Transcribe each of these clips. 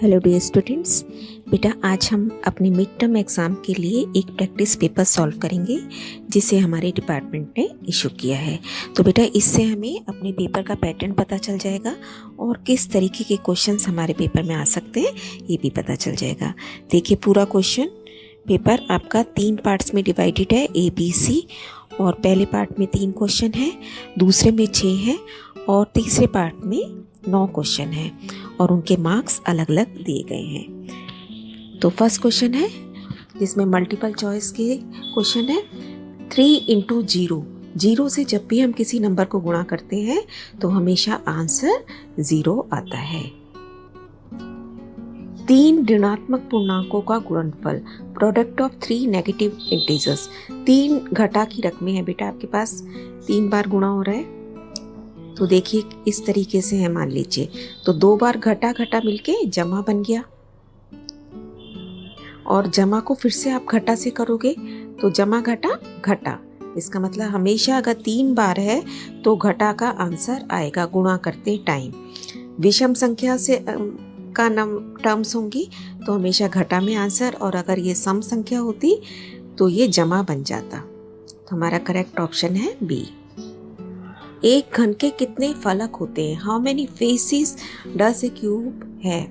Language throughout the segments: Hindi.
हेलो डियर स्टूडेंट्स, बेटा आज हम अपने मिड टर्म एग्ज़ाम के लिए एक प्रैक्टिस पेपर सॉल्व करेंगे जिसे हमारे डिपार्टमेंट ने इशू किया है। तो बेटा इससे हमें अपने पेपर का पैटर्न पता चल जाएगा और किस तरीके के क्वेश्चंस हमारे पेपर में आ सकते हैं ये भी पता चल जाएगा। देखिए पूरा क्वेश्चन पेपर आपका 3 पार्ट्स में डिवाइडेड है, ABC, और पहले पार्ट में 3 क्वेश्चन है, दूसरे में 6 है और तीसरे पार्ट में 9 क्वेश्चन है और उनके मार्क्स अलग अलग दिए गए हैं। तो फर्स्ट क्वेश्चन है जिसमें मल्टीपल चॉइस के क्वेश्चन है 3 इंटू 0। 0 से जब भी हम किसी नंबर को गुणा करते हैं तो हमेशा आंसर 0 आता है। 3 ऋणात्मक पूर्णांकों का गुणनफल, प्रोडक्ट ऑफ 3 नेगेटिव इंटीजर्स। 3 घटा की रकमें हैं बेटा आपके पास, 3 बार गुणा हो रहा है। तो देखिए इस तरीके से है, मान लीजिए तो 2 बार घटा घटा मिलके जमा बन गया और जमा को फिर से आप घटा से करोगे तो जमा घटा घटा। इसका मतलब हमेशा अगर 3 बार है तो घटा का आंसर आएगा गुणा करते टाइम। विषम संख्या से का टर्म्स होंगी तो हमेशा घटा में आंसर, और अगर ये सम संख्या होती तो ये जमा बन जाता। तो हमारा करेक्ट ऑप्शन है बी। एक घन के कितने फलक होते हैं? How many faces does a cube है?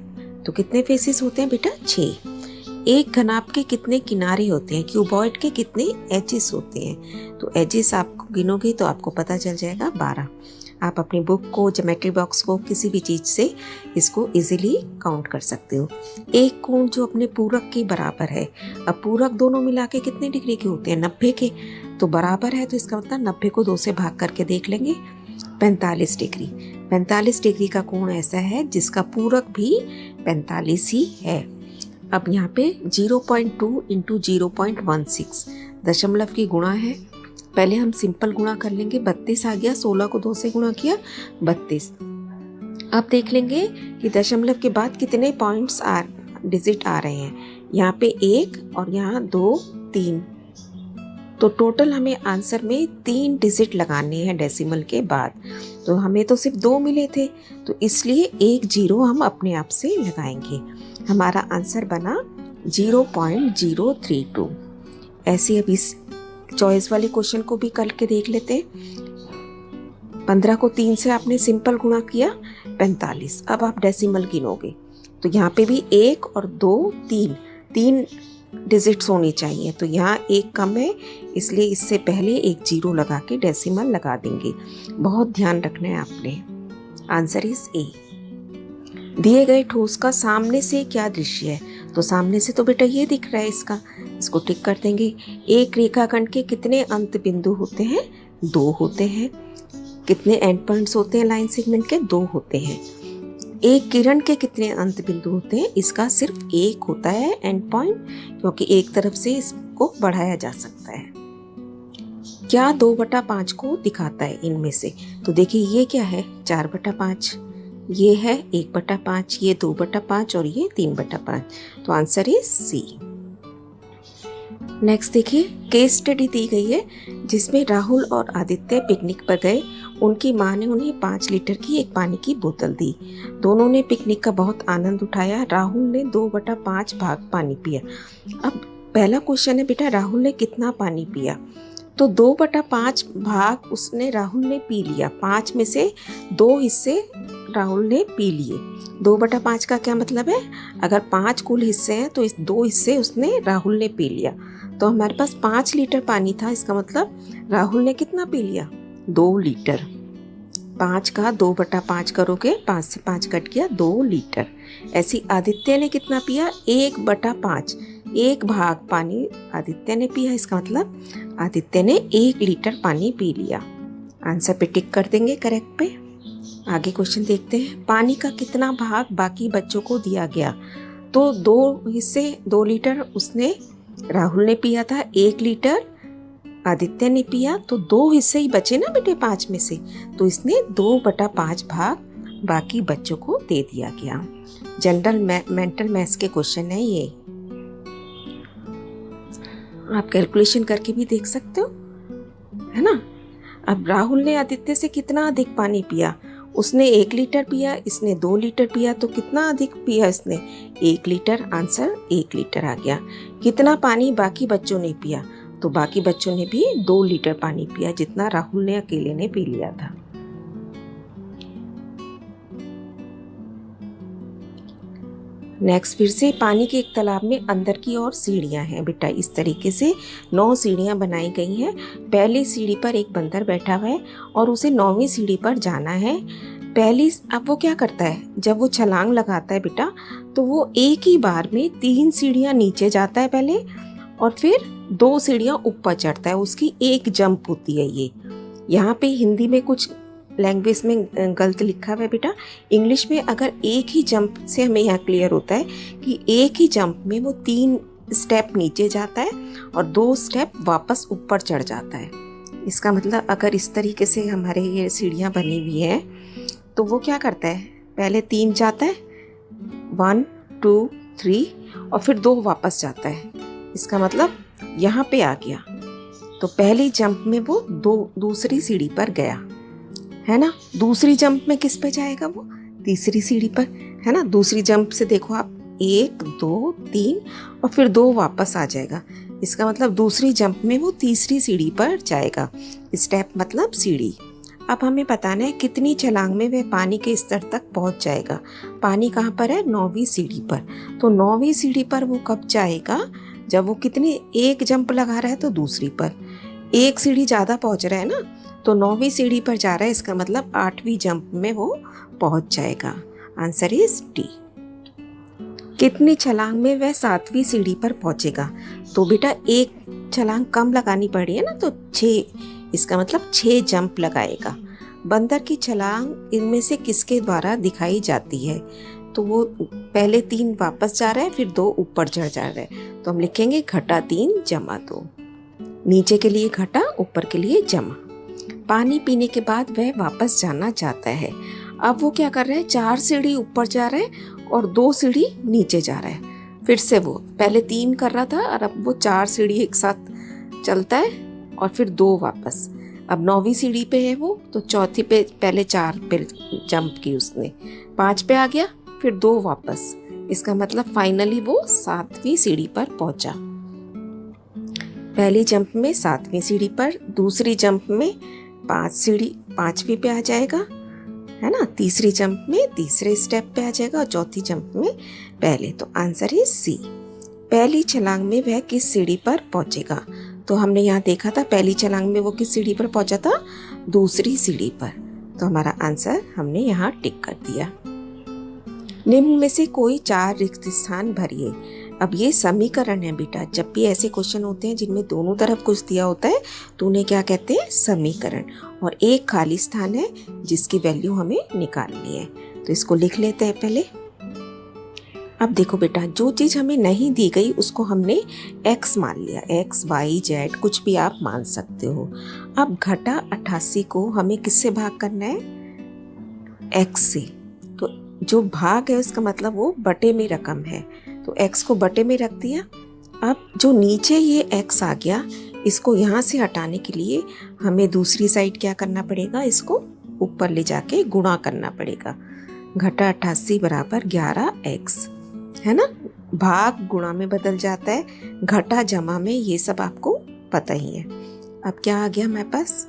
तो कितने फेसेस होते हैं बेटा? 6। एक घनाभ के कितने किनारे होते हैं? क्यूबॉइड के कितने एजेस होते हैं? तो एजेस आप गिनोगे तो आपको पता चल जाएगा 12। आप अपनी बुक को, ज्योमेट्री बॉक्स को, किसी भी चीज़ से इसको इजीली काउंट कर सकते हो। एक कोण जो अपने पूरक के बराबर है, अब पूरक दोनों मिला के कितने डिग्री के होते हैं? 90 के। तो बराबर है तो इसका मतलब 90 को 2 से भाग करके देख लेंगे, 45 डिग्री। 45 डिग्री का कोण ऐसा है जिसका पूरक भी 45 ही है। अब यहाँ पे 0.2 इंटू 0.16 दशमलव की गुणा है। पहले हम सिंपल गुणा कर लेंगे, 32 आ गया, 16 को 2 से गुणा किया 32। अब देख लेंगे कि दशमलव के बाद कितने पॉइंट्स डिजिट आ रहे हैं। यहाँ पे 1 और यहाँ 2, 3। तो टोटल हमें आंसर में 3 डिजिट लगाने हैं डेसिमल के बाद। तो हमें तो सिर्फ 2 मिले थे तो इसलिए 1 0 हम अपने आप से लगाएंगे। हमारा आंसर बना 0.032। ऐसे अब इस चॉइस वाले क्वेश्चन को भी करके देख लेते हैं। 15 को 3 से आपने सिंपल गुणा किया 45। अब आप डेसिमल गिनोगे तो यहाँ पे भी 1 और 2, 3 डिजिट्स होनी चाहिए। तो यहाँ 1 कम है इसलिए इससे पहले 1 0 लगा के डेसिमल लगा देंगे। बहुत ध्यान रखना है आपने। Answer is a. दिए गए ठोस का सामने से क्या दृश्य है? तो सामने से तो बेटा ये दिख रहा है, इसको टिक कर देंगे। एक रेखाखंड के कितने अंत बिंदु होते हैं? 2 होते हैं। कितने एंड पॉइंट्स होते हैं लाइन सेगमेंट के? 2 होते हैं। एक किरण के कितने अंत बिंदु होते हैं? इसका सिर्फ 1 होता है एंड पॉइंट, क्योंकि एक तरफ से इसको बढ़ाया जा सकता है। क्या 2/5 को दिखाता है इनमें से? तो देखिए ये क्या है? 4/5, ये है 1/5, ये 2/5 और ये 3/5। तो आंसर इज सी। नेक्स्ट देखिए केस स्टडी दी गई है जिसमें राहुल और आदित्य पिकनिक पर गए। उनकी माँ ने उन्हें 5 लीटर की एक पानी की बोतल दी। दोनों ने पिकनिक का बहुत आनंद उठाया। राहुल ने 2/5 भाग पानी पिया। अब पहला क्वेश्चन है बेटा राहुल ने कितना पानी पिया? तो 2/5 भाग राहुल ने पी लिया। 5 में से 2 हिस्से राहुल ने पी लिए। 2/5 का क्या मतलब है? अगर 5 कुल हिस्से हैं तो इस 2 हिस्से राहुल ने पी लिया। तो हमारे पास 5 लीटर पानी था, इसका मतलब राहुल ने कितना पी लिया? 2 लीटर। 5 का 2/5 करोगे, 5 से 5 कट गया, 2 लीटर। ऐसी आदित्य ने कितना पिया? 1/5, 1 भाग पानी आदित्य ने पिया। इसका मतलब आदित्य ने 1 लीटर पानी पी लिया। आंसर पे टिक कर देंगे करेक्ट पे। आगे क्वेश्चन देखते हैं। पानी का कितना भाग बाकी बच्चों को दिया गया? तो 2 हिस्से 2 लीटर राहुल ने पिया था, 1 लीटर आदित्य ने पिया, तो 2 हिस्से ही बचे ना बेटे 5 में से, तो इसने 2/5 भाग बाकी बच्चों को दे दिया गया। जनरल मेंटल मैथ्स के क्वेश्चन है ये, आप कैलकुलेशन करके भी देख सकते हो, है ना। अब राहुल ने आदित्य से कितना अधिक पानी पिया? उसने 1 लीटर पिया, इसने 2 लीटर पिया, तो कितना अधिक पिया इसने? 1 लीटर। आंसर 1 लीटर आ गया। कितना पानी बाकी बच्चों ने पिया? तो बाकी बच्चों ने भी 2 लीटर पानी पिया, जितना राहुल ने अकेले ने पी लिया था। नेक्स्ट, फिर से पानी के एक तालाब में अंदर की ओर सीढ़ियां हैं बेटा। इस तरीके से 9 सीढ़ियां बनाई गई हैं। पहली सीढ़ी पर एक बंदर बैठा हुआ है और उसे 9वीं सीढ़ी पर जाना है। अब वो क्या करता है, जब वो छलांग लगाता है बेटा, तो वो एक ही बार में 3 सीढ़ियां नीचे जाता है पहले, और फिर 2 सीढ़ियां ऊपर चढ़ता है। उसकी एक जंप होती है ये। यहाँ पे हिंदी में कुछ लैंग्वेज में गलत लिखा हुआ है बेटा। इंग्लिश में अगर एक ही जंप से हमें यहाँ क्लियर होता है कि एक ही जंप में वो 3 स्टेप नीचे जाता है और 2 स्टेप वापस ऊपर चढ़ जाता है। इसका मतलब अगर इस तरीके से हमारे ये सीढ़ियाँ बनी हुई हैं, तो वो क्या करता है, पहले 3 जाता है, 1 2 3, और फिर 2 वापस जाता है। इसका मतलब यहाँ पे आ गया, तो पहली जंप में वो दूसरी सीढ़ी पर गया, है ना। दूसरी जंप में किस पे जाएगा वो? तीसरी सीढ़ी पर, है ना। दूसरी जंप से देखो आप, 1 2 3 और फिर 2 वापस आ जाएगा। इसका मतलब दूसरी जंप में वो तीसरी सीढ़ी पर जाएगा। स्टेप मतलब सीढ़ी। अब हमें बताना है कितनी छलांग में वह पानी के स्तर तक पहुंच जाएगा। पानी कहाँ पर है? 9वीं सीढ़ी पर। तो 9वीं सीढ़ी पर वो कब जाएगा? जब वो एक जंप लगा रहा है तो दूसरी पर, एक सीढ़ी ज़्यादा पहुंच रहा है ना, तो 9वीं सीढ़ी पर जा रहा है। इसका मतलब 8वीं जंप में वो पहुंच जाएगा। Answer is D. कितनी छलांग में वह 7वीं सीढ़ी पर पहुंचेगा? तो बेटा एक छलांग कम लगानी पड़ी है ना, तो 6, इसका मतलब 6 जंप लगाएगा। बंदर की छलांग इनमें से किसके द्वारा दिखाई जाती है? तो वो पहले 3 वापस जा रहा है, फिर 2 ऊपर चढ़ जा रहा है। तो हम लिखेंगे घटा 3 जमा 2। नीचे के लिए घटा, ऊपर के लिए जमा। पानी पीने के बाद वह वापस जाना चाहता है। अब वो क्या कर रहा है? 4 सीढ़ी ऊपर जा रहा है और 2 सीढ़ी नीचे जा रहा है। फिर से वो पहले 3 कर रहा था और अब वो 4 सीढ़ी एक साथ चलता है और फिर 2 वापस। अब 9वीं सीढ़ी पे है वो, तो चौथी पे पहले 4 पे जंप की उसने, 5 पे आ गया, फिर 2 वापस। इसका मतलब फाइनली वो 7वीं सीढ़ी पर पहुंचा। पहली जंप में 7वीं सीढ़ी पर, दूसरी जंप में 5वीं पे आ जाएगा, है ना। तीसरी जंप में तीसरे स्टेप पे आ जाएगा और चौथी जंप में पहले। तो आंसर इज सी। पहली छलांग में वह किस सीढ़ी पर पहुंचेगा? तो हमने यहाँ देखा था पहली छलांग में वो किस सीढ़ी पर पहुंचा था? दूसरी सीढ़ी पर। तो हमारा आंसर हमने यहाँ टिक कर दिया। निम्न में से कोई 4 रिक्त स्थान भरिए। अब ये समीकरण है बेटा। जब भी ऐसे क्वेश्चन होते हैं जिनमें दोनों तरफ कुछ दिया होता है, तो उन्हें क्या कहते हैं? समीकरण। और एक खाली स्थान है जिसकी वैल्यू हमें निकालनी है, तो इसको लिख लेते हैं पहले। अब देखो बेटा, जो चीज़ हमें नहीं दी गई उसको हमने x मान लिया। x, y, z कुछ भी आप मान सकते हो। अब घटा 88 को हमें किससे भाग करना है? x से। तो जो भाग है उसका मतलब वो बटे में रकम है, तो x को बटे में रख दिया। अब जो नीचे ये x आ गया, इसको यहाँ से हटाने के लिए हमें दूसरी साइड क्या करना पड़ेगा? इसको ऊपर ले जाके गुणा करना पड़ेगा। घटा 88 बराबर 11x, है ना। भाग गुणा में बदल जाता है, घटा जमा में, ये सब आपको पता ही है। अब क्या आ गया हमारे पास?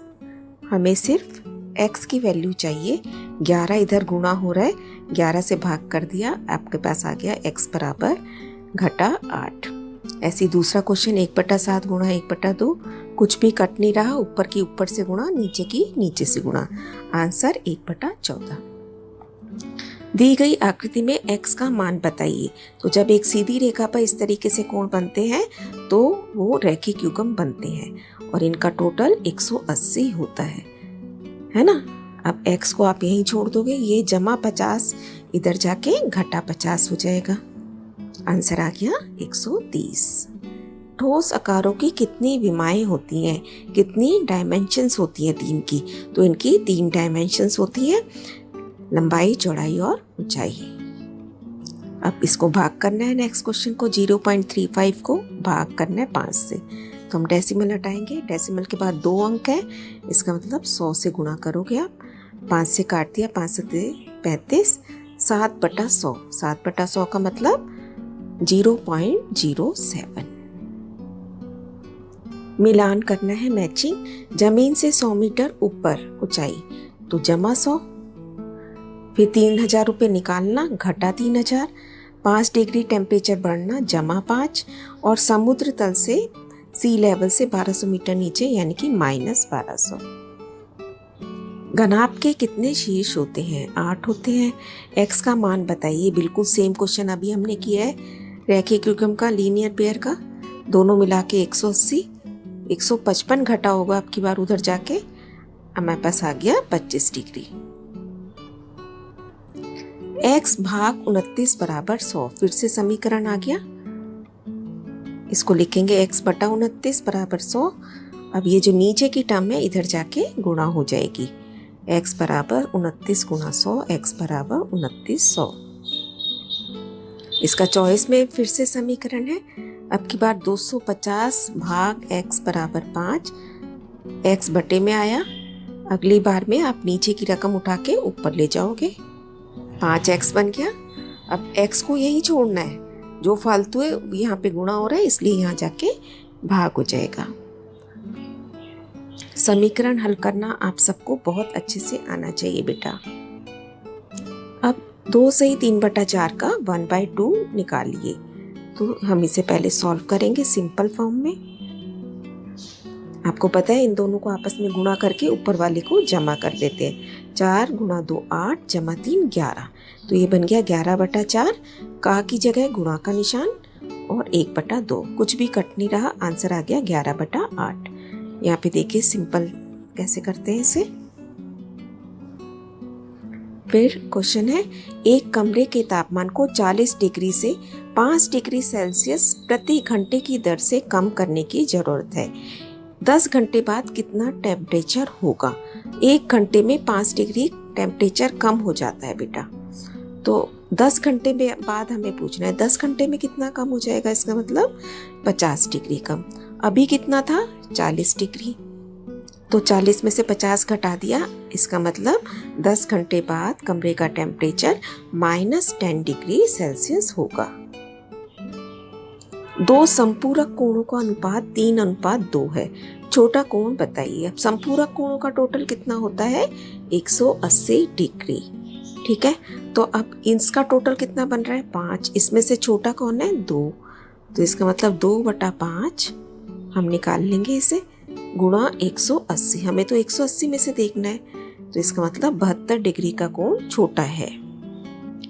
हमें सिर्फ x की वैल्यू चाहिए। 11 इधर गुणा हो रहा है, 11 से भाग कर दिया, आपके पास आ गया x बराबर घटा 8। ऐसी दूसरा क्वेश्चन 1/7 गुणा 1/2, कुछ भी कट नहीं रहा, ऊपर की ऊपर से गुणा, नीचे की नीचे से गुणा। आंसर 1/14। दी गई आकृति में x का मान बताइए। तो जब एक सीधी रेखा पर इस तरीके से कोण बनते हैं तो वो रैखिक युग्म बनते हैं और इनका टोटल 180 होता है ना। अब x को आप यहीं छोड़ दोगे, ये जमा 50 इधर जाके घटा 50 हो जाएगा। आंसर आ गया 130। ठोस आकारों की कितनी विमाएं होती हैं? कितनी डायमेंशंस होती हैं? 3 की। तो इनकी 3 डायमेंशंस होती हैं, लंबाई, चौड़ाई और ऊंचाई। अब इसको भाग करना है, नेक्स्ट क्वेश्चन को 0.35 को भाग करना है 5 से। तो हम डेसिमल हटाएंगे, डेसिमल के बाद 2 अंक है, इसका मतलब 100 से गुणा करोगे आप। 5 से काट दिया, 5 से 35, 7/100, 7/100 का मतलब 0.07। मिलान करना है, मैचिंग। जमीन से 100 मीटर ऊपर ऊंचाई तो जमा 100, फिर 3000 रुपये निकालना घटा 3000, 5 डिग्री टेम्परेचर बढ़ना जमा 5, और समुद्र तल से सी लेवल से 1200 मीटर नीचे यानी कि -1200। घनाभ के कितने शीर्ष होते हैं? 8 होते हैं। x का मान बताइए। बिल्कुल सेम क्वेश्चन अभी हमने किया है रैखिक युग्म का, लीनियर पेयर का, दोनों मिला के 180, 155 घटा होगा अब की बार उधर जाके, हमारे पास आ गया 25 डिग्री। x भाग 29 बराबर 100, फिर से समीकरण आ गया, इसको लिखेंगे x बटा 29 बराबर 100। अब ये जो नीचे की टर्म है इधर जाके गुणा हो जाएगी, x बराबर 29 गुणा 100, x बराबर 2900। इसका चॉइस में फिर से समीकरण है, अब की बार 250 भाग x बराबर 5, x बटे में आया, अगली बार में आप नीचे की रकम उठा के ऊपर ले जाओगे, 5x बन गया। अब x को यही छोड़ना है, जो फालतू है यहाँ पे गुणा हो रहा है इसलिए यहाँ जाके भाग हो जाएगा। समीकरण हल करना आप सबको बहुत अच्छे से आना चाहिए बेटा। अब 2 से ही 3/4 का 1/2 निकालिए, तो हम इसे पहले सॉल्व करेंगे सिंपल फॉर्म में। आपको पता है इन दोनों को आपस में गुणा करके ऊपर वाले को जमा कर देते हैं। 4 × 2 8 जमा 3 11, तो ये बन गया 11/4, का की जगह गुणा का निशान और 1/2, कुछ भी कट नहीं रहा, आंसर आ गया 11/8। यहाँ पे देखिए सिंपल कैसे करते हैं इसे। फिर क्वेश्चन है, एक कमरे के तापमान को 40 डिग्री से 5 डिग्री सेल्सियस प्रति घंटे की दर से कम करने की जरूरत है। 10 घंटे बाद कितना टेम्परेचर होगा? 1 घंटे में 5 डिग्री टेम्परेचर कम हो जाता है बेटा, तो 10 घंटे बाद हमें पूछना है 10 घंटे में कितना कम हो जाएगा, इसका मतलब 50 डिग्री कम। अभी कितना था? 40 डिग्री, तो 40 में से 50 घटा दिया, इसका मतलब 10 घंटे बाद कमरे का टेम्परेचर -10 डिग्री सेल्सियस होगा। 2 संपूरक कोणों का अनुपात 3:2 है, छोटा कोण बताइए। अब संपूरक कोणों का टोटल कितना होता है? 180 डिग्री। ठीक है, तो अब इसका टोटल कितना बन रहा है? 5, इसमें से छोटा कौन है? 2, तो इसका मतलब 2/5 हम निकाल लेंगे इसे, गुणा 180, हमें तो 180 में से देखना है, तो इसका मतलब 72 डिग्री का कोण छोटा है।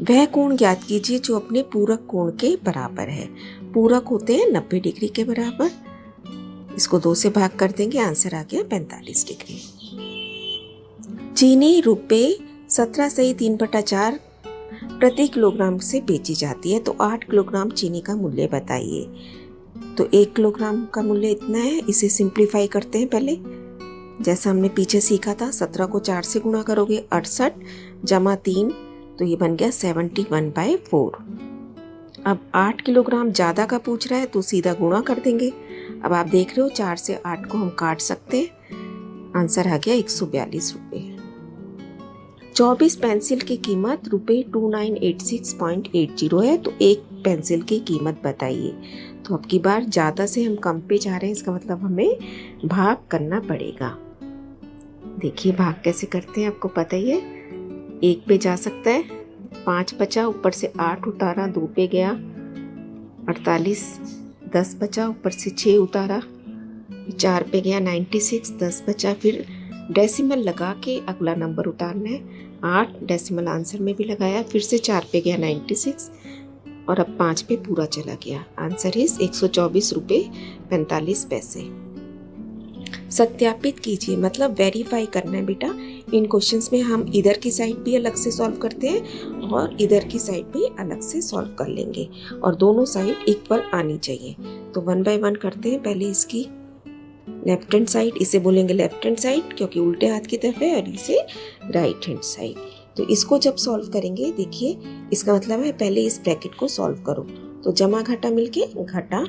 वह कोण ज्ञात कीजिए जो अपने पूरक कोण के बराबर है। पूरक होते हैं 90 डिग्री के बराबर, इसको 2 से भाग कर देंगे, आंसर आ गया 45 डिग्री। चीनी रुपये 17 से 3/4 प्रति किलोग्राम से बेची जाती है, तो 8 किलोग्राम चीनी का मूल्य बताइए। तो 1 किलोग्राम का मूल्य इतना है, इसे सिंप्लीफाई करते हैं पहले, जैसा हमने पीछे सीखा था। 17 को 4 से गुणा करोगे 68 जमा 3, तो ये बन गया 71/4। अब 8 किलोग्राम ज़्यादा का पूछ रहा है तो सीधा गुणा कर देंगे। अब आप देख रहे हो 4 से 8 को हम काट सकते हैं, आंसर आ गया 142 रुपये। 24 पेंसिल की कीमत ₹2986.80 है, तो एक पेंसिल की कीमत बताइए। तो अब की बार ज़्यादा से हम कम पे जा रहे हैं, इसका मतलब हमें भाग करना पड़ेगा। देखिए भाग कैसे करते हैं, आपको पता ही है। 1 पे जा सकता है, 5 बचा, ऊपर से 8 उतारा, 2 पे गया 48, 10 बचा, ऊपर से 6 उतारा, 4 पे गया 96, 10 बचा, फिर डेसिमल लगा के अगला नंबर उतारना है, 8 डेसिमल आंसर में भी लगाया, फिर से 4 पे गया 96 और अब 5 पे पूरा चला गया। आंसर इज 124 रुपये 45 पैसे। सत्यापित कीजिए मतलब वेरीफाई करना है बेटा। इन क्वेश्चंस में हम इधर की साइड भी अलग से सॉल्व करते हैं और इधर की साइड भी अलग से सॉल्व कर लेंगे और दोनों साइड इक्वल आनी चाहिए। तो 1 बाय 1 करते हैं। पहले इसकी लेफ्ट हैंड साइड, इसे बोलेंगे लेफ्ट हैंड साइड क्योंकि उल्टे हाथ की तरफ है, और इसे राइट हैंड साइड। तो इसको जब सॉल्व करेंगे, देखिए इसका मतलब है पहले इस ब्रैकेट को सॉल्व करो। तो जमा घटा मिलके घटा,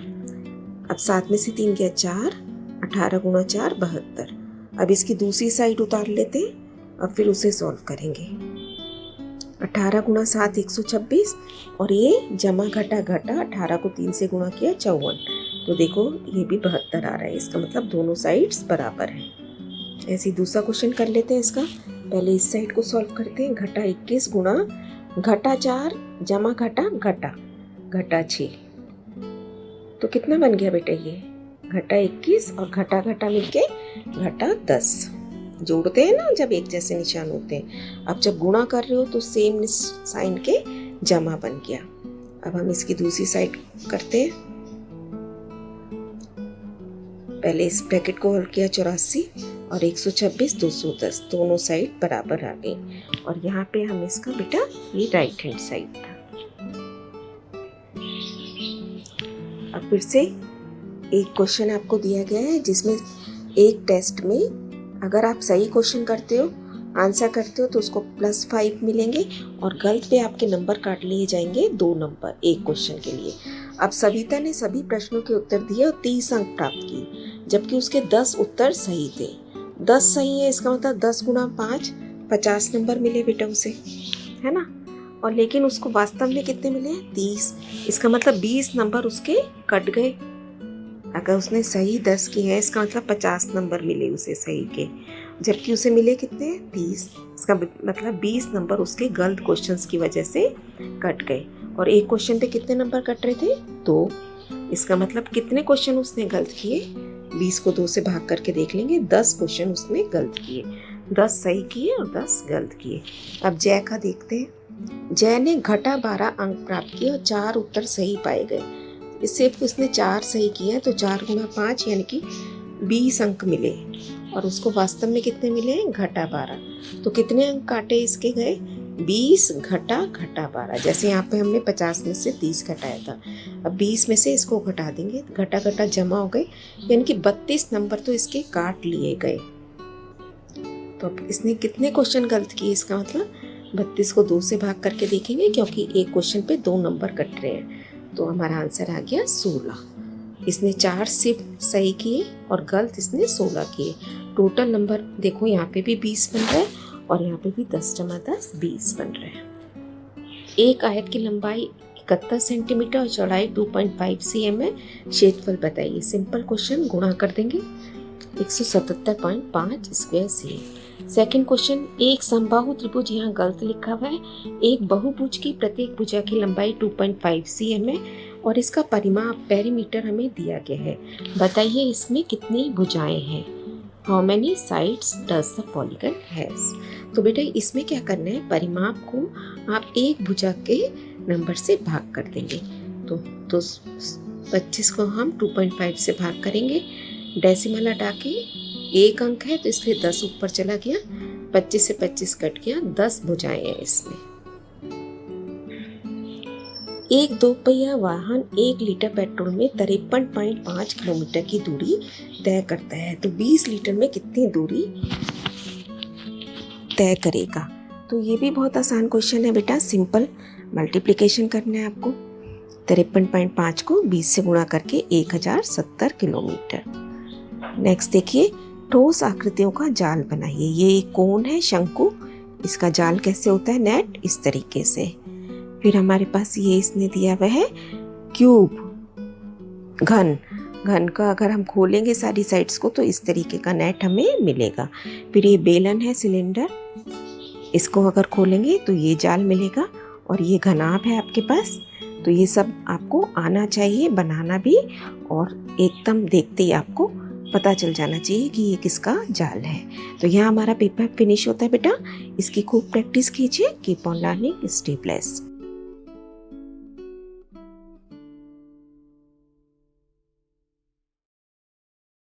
अब 7 में से 3 गया 4, 18 गुणा 4 72। अब इसकी दूसरी साइड उतार लेते हैं। अब फिर उसे सॉल्व करेंगे। 18 गुणा 7 126 और ये जमा घटा घटा 18 को 3 से गुणा किया 54। तो देखो ये भी 72 आ रहा है, इसका मतलब दोनों साइड्स बराबर हैं। ऐसे ही दूसरा क्वेश्चन कर लेते हैं इसका। पहले इस साइड को सॉल्व करते हैं। घटा 21 गुणा घटा 4 जमा घटा घटा घटा 6। तो कितना बन गया बेटा ये? घटा 21 और घटा घटा मिलके घटा 10। जोड़ते हैं ना जब एक जैसे निशान होते हैं। अब जब गुणा कर रहे हो तो सेम साइन के जमा बन गया। अब हम इसकी दूसरी साइड करते हैं। पहले इस ब्रैकेट को हल किया 84 और 126 210 दोनों साइड बराबर आ गई। और यहाँ पे हम इसका बेटा ये राइट हैंड साइड था। अब फिर से एक क्वेश्चन आपको दिया गया है जिसमें एक टेस्ट में अगर आप सही क्वेश्चन करते हो, आंसर करते हो तो उसको +5 मिलेंगे और गलत पे आपके नंबर काट लिए जाएंगे 2 नंबर एक क्वेश्चन के लिए। अब सविता ने सभी प्रश्नों के उत्तर दिए और 30 अंक प्राप्त किए, जबकि उसके 10 उत्तर सही थे। 10 सही है, इसका मतलब 10 गुणा 5 50 नंबर मिले बेटा उसे, है ना। और लेकिन उसको वास्तव में कितने मिले? 30। इसका मतलब 20 नंबर उसके कट गए। अगर उसने सही 10 किए हैं इसका मतलब 50 नंबर मिले उसे सही के, जबकि उसे मिले कितने? 30। इसका मतलब 20 नंबर उसके गलत क्वेश्चंस की वजह से कट गए। और एक क्वेश्चन पे कितने नंबर कट रहे थे? 2। इसका मतलब कितने क्वेश्चन उसने गलत किए? 20 को 2 से भाग करके देख लेंगे। 10 क्वेश्चन उसने गलत किए, 10 सही किए और 10 गलत किए। अब जय का देखते हैं। जय ने घटा 12 अंक प्राप्त किए और 4 उत्तर सही पाए गए। सिर्फ उसने 4 सही किए तो 4 गुणा 5 यानी कि 20 अंक मिले और उसको वास्तव में कितने मिले? घटा 12। तो कितने अंक काटे इसके गए? 20 घटा घटा 12। जैसे यहाँ पे हमने 50 में से 30 घटाया था, अब 20 में से इसको घटा देंगे, घटा घटा जमा हो गए, यानी कि 32 नंबर तो इसके काट लिए गए। तो अब इसने कितने क्वेश्चन गलत किए? इसका मतलब 32 को 2 से भाग करके देखेंगे क्योंकि एक क्वेश्चन पे 2 नंबर कट रहे हैं। तो हमारा आंसर आ गया 16। इसने 4 सिर्फ सही किए और गलत इसने 16 किए। टोटल नंबर देखो यहाँ पे भी 20 बन रहा है और यहाँ पे भी 10 जमा 10 20 बन रहे हैं। एक आयत की लंबाई 71 सेंटीमीटर और चौड़ाई 2.5 cm है। क्षेत्रफल बताइए। सिंपल क्वेश्चन, गुणा कर देंगे 177.5 स्क्वायर से। सेकंड क्वेश्चन, एक समबाहु त्रिभुज यहाँ गलत लिखा हुआ है। एक बहुभुज की प्रत्येक भुजा की लंबाई 2.5 cm है और इसका परिमाप पेरीमीटर हमें दिया गया है। बताइए इसमें कितनी भुजाएं हैं? How many sides does the polygon has? तो बेटा इसमें क्या करना है, परिमाप को आप एक भुजा के नंबर से भाग कर देंगे। तो 25 को हम 2.5 से भाग करेंगे, डेसिमल हटा के एक अंक है तो इसलिए 10 ऊपर चला गया, 25 से 25 कट गया, 10 भुजाएं हैं इसमें। एक 2 पहिया वाहन 1 लीटर पेट्रोल में 53.5 किलोमीटर की दूरी तय करता है, तो 20 लीटर में कितनी दूरी तय करेगा? तो ये भी बहुत आसान क्वेश्चन है बेटा, सिंपल मल्टीप्लिकेशन करना है आपको। 53.5 को 20 से गुणा करके 1070 किलोमीटर। नेक्स्ट देखिए, ठोस आकृतियों का जाल बनाइए। ये एक कोन है, शंकु, इसका जाल कैसे होता है? नेट, इस तरीके से। फिर हमारे पास ये इसने दिया हुआ है क्यूब, घन का अगर हम खोलेंगे सारी साइड्स को तो इस तरीके का नेट हमें मिलेगा। फिर ये बेलन है, सिलेंडर, इसको अगर खोलेंगे तो ये जाल मिलेगा। और ये घनाभ है आपके पास। तो ये सब आपको आना चाहिए बनाना भी, और एकदम देखते ही आपको पता चल जाना चाहिए कि ये किसका जाल है। तो यहाँ हमारा पेपर फिनिश होता है बेटा। इसकी खूब प्रैक्टिस कीजिए। Keep on learning, stay blessed.